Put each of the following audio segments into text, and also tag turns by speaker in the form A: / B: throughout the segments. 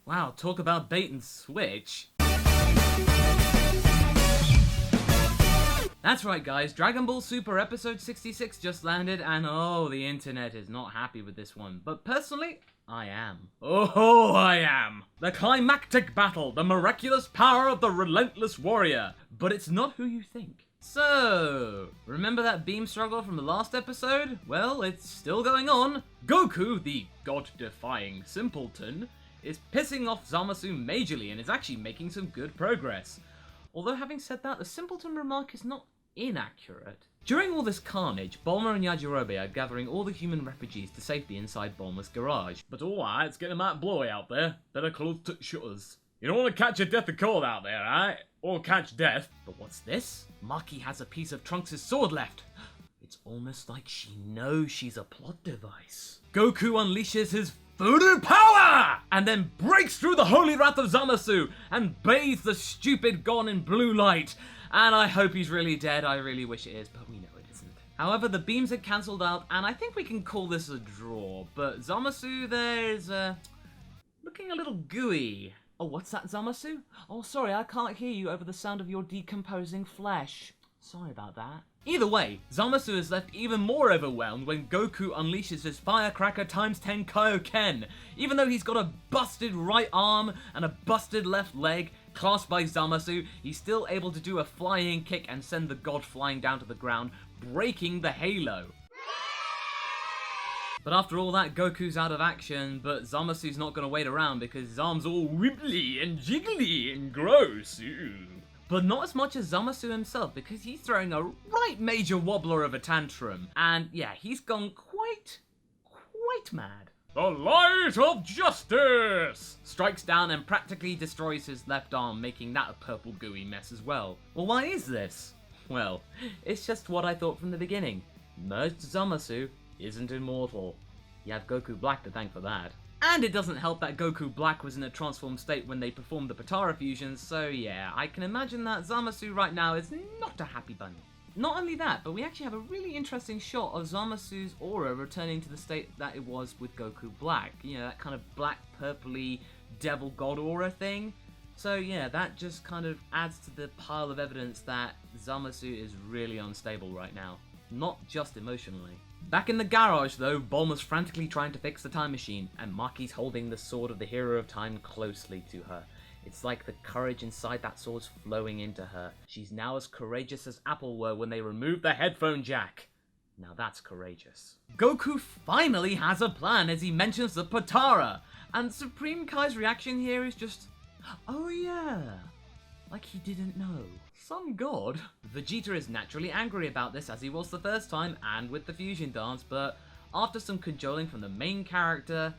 A: Wow, talk about bait and switch. That's right guys, Dragon Ball Super episode 66 just landed and oh, the internet is not happy with this one. But personally, I am. Oh, I am! The climactic battle, the miraculous power of the relentless warrior. But it's not who you think. So, remember that beam struggle from the last episode? Well, it's still going on. Goku, the god-defying simpleton, is pissing off Zamasu majorly and is actually making some good progress. Although having said that, the simpleton remark is not inaccurate. During all this carnage, Bulma and Yajirobe are gathering all the human refugees to safety inside Bulma's garage. But alright, it's getting that blowy out there. Better close the shutters. You don't want to catch a death of cold out there, right? Or catch death. But what's this? Maki has a piece of Trunks' sword left. It's almost like she knows she's a plot device. Goku unleashes his voodoo power! And then breaks through the holy wrath of Zamasu and bathes the stupid Gon in blue light. And I hope he's really dead, I really wish it is, but we know it isn't. However, the beams are cancelled out, and I think we can call this a draw. But Zamasu there is, looking a little gooey. Oh, what's that, Zamasu? Oh, sorry, I can't hear you over the sound of your decomposing flesh. Sorry about that. Either way, Zamasu is left even more overwhelmed when Goku unleashes his Firecracker times 10 Kaioken. Even though he's got a busted right arm and a busted left leg, clasped by Zamasu, he's still able to do a flying kick and send the god flying down to the ground, breaking the halo. But after all that, Goku's out of action, but Zamasu's not gonna wait around because his arm's all wibbly and jiggly and gross. Ew. But not as much as Zamasu himself, because he's throwing a right major wobbler of a tantrum. And yeah, he's gone quite mad. The light of justice! Strikes down and practically destroys his left arm, making that a purple gooey mess as well. Well, why is this? Well, it's just what I thought from the beginning. Merged Zamasu isn't immortal. You have Goku Black to thank for that. And it doesn't help that Goku Black was in a transformed state when they performed the Potara fusions, so yeah, I can imagine that Zamasu right now is not a happy bunny. Not only that, but we actually have a really interesting shot of Zamasu's aura returning to the state that it was with Goku Black. You know, that kind of black, purpley, devil god aura thing. So yeah, that just kind of adds to the pile of evidence that Zamasu is really unstable right now. Not just emotionally. Back in the garage though, Bulma's frantically trying to fix the time machine, and Maki's holding the sword of the hero of time closely to her. It's like the courage inside that sword's flowing into her. She's now as courageous as Apple were when they removed the headphone jack. Now that's courageous. Goku finally has a plan as he mentions the Potara, and Supreme Kai's reaction here is just, oh yeah, like he didn't know. Some god. Vegeta is naturally angry about this as he was the first time and with the fusion dance, but after some cajoling from the main character,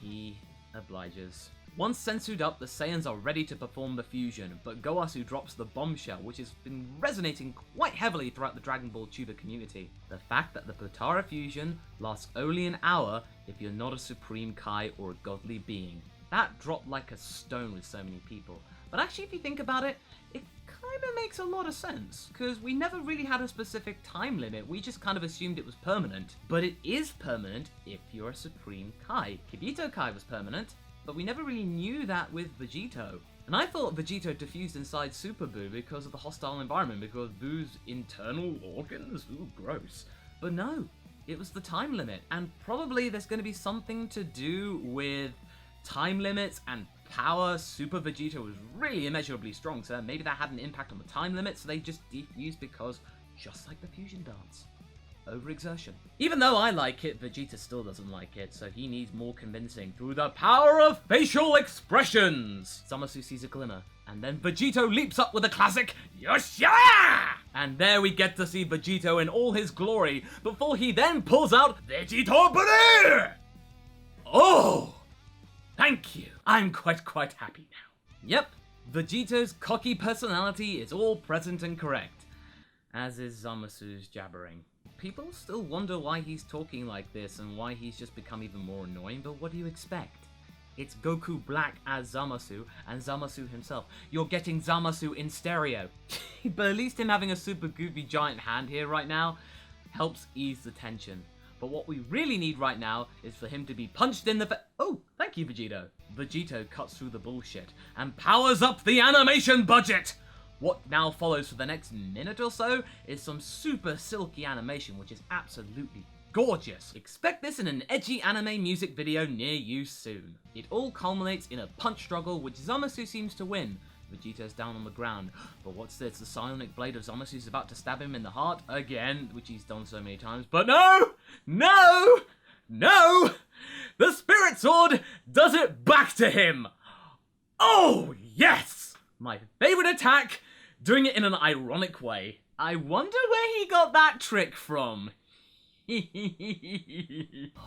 A: he obliges. Once sensued up, the Saiyans are ready to perform the fusion, but Goasu drops the bombshell, which has been resonating quite heavily throughout the Dragon Ball tuber community. The fact that the Potara fusion lasts only an hour if you're not a Supreme Kai or a godly being. That dropped like a stone with so many people. But actually, if you think about it, it kind of makes a lot of sense, because we never really had a specific time limit, we just kind of assumed it was permanent. But it is permanent if you're a Supreme Kai. Kibito Kai was permanent, but we never really knew that with Vegito. And I thought Vegito diffused inside Super Buu because of the hostile environment, because Buu's internal organs? Ooh, gross. But no, it was the time limit, and probably there's going to be something to do with time limits and power. Super Vegeta was really immeasurably strong, so maybe that had an impact on the time limit, so they just defused because, just like the fusion dance, overexertion. Even though I like it, Vegeta still doesn't like it, so he needs more convincing through the power of facial expressions. Zamasu sees a glimmer, and then Vegito leaps up with a classic Yoshia! And there we get to see Vegito in all his glory, before he then pulls out Vegito Buu! Oh! Thank you. I'm quite happy now. Yep, Vegito's cocky personality is all present and correct, as is Zamasu's jabbering. People still wonder why he's talking like this and why he's just become even more annoying, but what do you expect? It's Goku Black as Zamasu and Zamasu himself. You're getting Zamasu in stereo. But at least him having a super goofy giant hand here right now helps ease the tension. But what we really need right now is for him to be punched in the face. Oh, Thank you, Vegito. Vegito cuts through the bullshit and powers up the animation budget! What now follows for the next minute or so is some super silky animation which is absolutely gorgeous. Expect this in an edgy anime music video near you soon. It all culminates in a punch struggle which Zamasu seems to win. Vegito's down on the ground, but what's this? The psionic blade of Zamasu is about to stab him in the heart again, which he's done so many times, but no! No! No! The Spirit Sword does it back to him! Oh, yes! My favorite attack, doing it in an ironic way. I wonder where he got that trick from.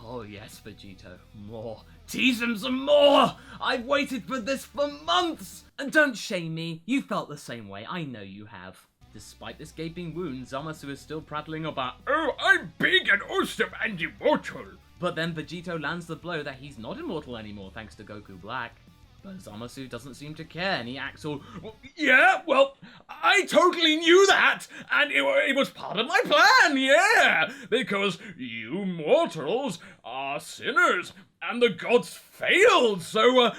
A: Oh yes, Vegito, more. Tease him some more! I've waited for this for months! And don't shame me, you felt the same way, I know you have. Despite this gaping wound, Zamasu is still prattling about, "Oh, I'm big and awesome and immortal!" But then Vegito lands the blow that he's not immortal anymore thanks to Goku Black. But Zamasu doesn't seem to care and he acts all, "Yeah, well, I totally knew that, and it was part of my plan, yeah, because you mortals are sinners, and the gods failed, so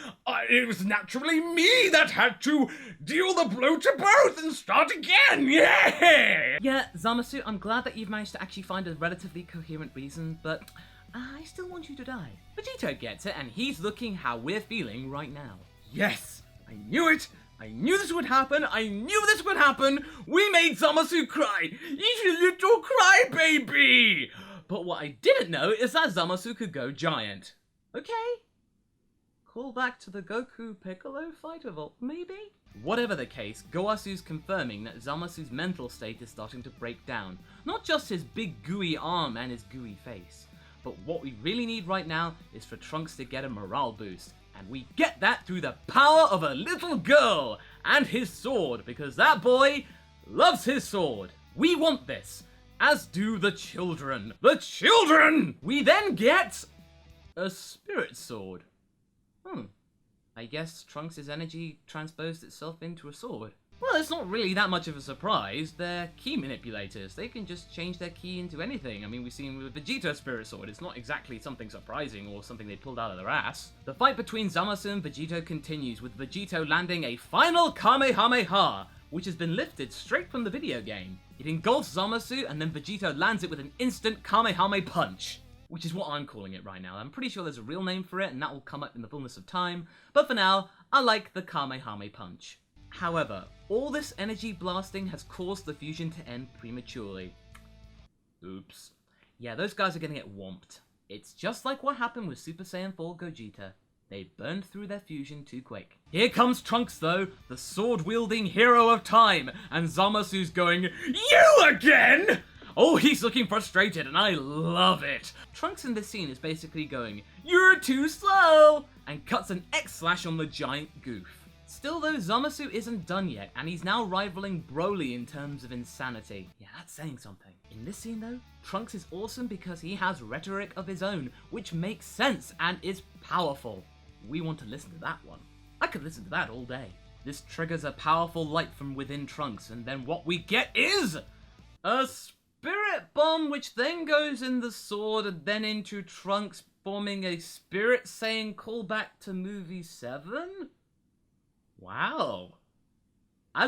A: it was naturally me that had to deal the blow to both and start again, yeah!" Yeah, Zamasu, I'm glad that you've managed to actually find a relatively coherent reason, but I still want you to die. Vegito gets it, and he's looking how we're feeling right now. Yes! I knew it! I knew this would happen! I knew this would happen! We made Zamasu cry! He's a little crybaby! But what I didn't know is that Zamasu could go giant. Okay. Call back to the Goku Piccolo fight evolve, maybe? Whatever the case, Goasu's confirming that Zamasu's mental state is starting to break down. Not just his big gooey arm and his gooey face. But what we really need right now is for Trunks to get a morale boost. And we get that through the power of a little girl and his sword, because that boy loves his sword. We want this, as do the children. The children! We then get a spirit sword. I guess Trunks' energy transposed itself into a sword. Well, it's not really that much of a surprise. They're key manipulators. They can just change their key into anything. I mean, we've seen with Vegito's Spirit Sword. It's not exactly something surprising or something they pulled out of their ass. The fight between Zamasu and Vegito continues, with Vegito landing a final Kamehameha, which has been lifted straight from the video game. It engulfs Zamasu, and then Vegito lands it with an instant Kamehameha punch, which is what I'm calling it right now. I'm pretty sure there's a real name for it, and that will come up in the fullness of time. But for now, I like the Kamehameha punch. However, all this energy blasting has caused the fusion to end prematurely. Oops. Yeah, those guys are gonna get whomped. It's just like what happened with Super Saiyan 4 Gogeta. They burned through their fusion too quick. Here comes Trunks though, the sword-wielding hero of time, and Zamasu's going, "You again?" Oh, he's looking frustrated, and I love it. Trunks in this scene is basically going, "You're too slow," and cuts an X-slash on the giant goof. Still though, Zamasu isn't done yet, and he's now rivaling Broly in terms of insanity. Yeah, that's saying something. In this scene though, Trunks is awesome because he has rhetoric of his own, which makes sense and is powerful. We want to listen to that one. I could listen to that all day. This triggers a powerful light from within Trunks, and then what we get is a spirit bomb, which then goes in the sword and then into Trunks, forming a Spirit Saiyan callback to movie 7? Wow. I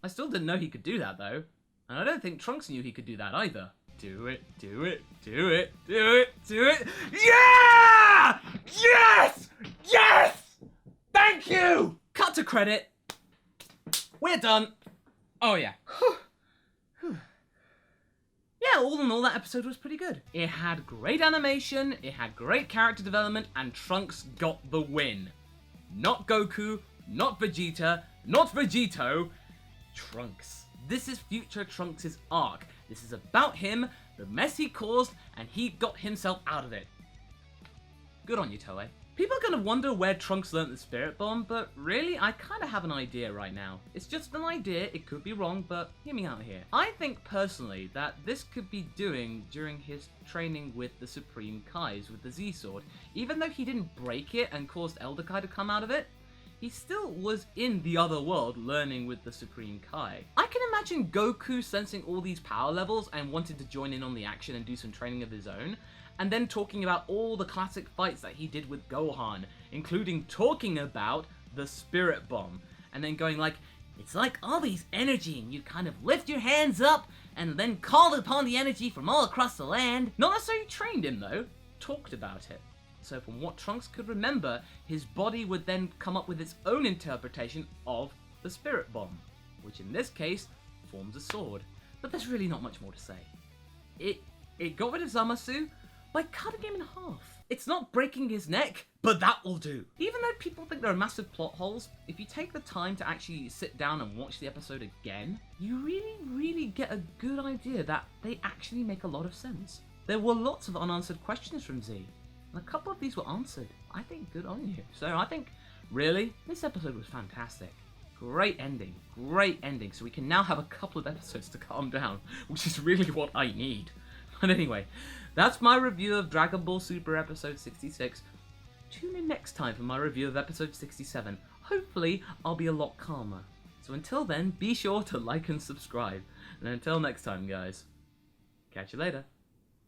A: still didn't know he could do that though. And I don't think Trunks knew he could do that either. Do it, do it, do it, do it, do it. Yeah! Yes! Yes! Thank you! Cut to credit. We're done. Oh yeah. Yeah, all in all, that episode was pretty good. It had great animation, it had great character development, and Trunks got the win. Not Goku, not Vegeta, not Vegito, Trunks. This is future Trunks' arc. This is about him, the mess he caused, and he got himself out of it. Good on you, Toei. People are gonna wonder where Trunks learnt the Spirit Bomb, but really, I kinda have an idea right now. It's just an idea, it could be wrong, but hear me out here. I think personally that this could be doing during his training with the Supreme Kais with the Z-Sword. Even though he didn't break it and caused Elder Kai to come out of it, he still was in the other world learning with the Supreme Kai. I can imagine Goku sensing all these power levels and wanting to join in on the action and do some training of his own. and then talking about all the classic fights that he did with Gohan, including talking about the Spirit Bomb, and then going like, it's like all these energy, and you kind of lift your hands up, and then call upon the energy from all across the land. Not necessarily trained him though, talked about it. So from what Trunks could remember, his body would then come up with its own interpretation of the Spirit Bomb, which in this case forms a sword. But there's really not much more to say. It got rid of Zamasu by cutting him in half. It's not breaking his neck, but that will do. Even though people think there are massive plot holes, if you take the time to actually sit down and watch the episode again, you really get a good idea that they actually make a lot of sense. There were lots of unanswered questions from Z, and a couple of these were answered. I think good on you. So I think, really, this episode was fantastic. Great ending, so we can now have a couple of episodes to calm down, which is really what I need. But anyway, that's my review of Dragon Ball Super episode 66. Tune in next time for my review of episode 67. Hopefully, I'll be a lot calmer. So until then, be sure to like and subscribe. And until next time, guys, catch you later.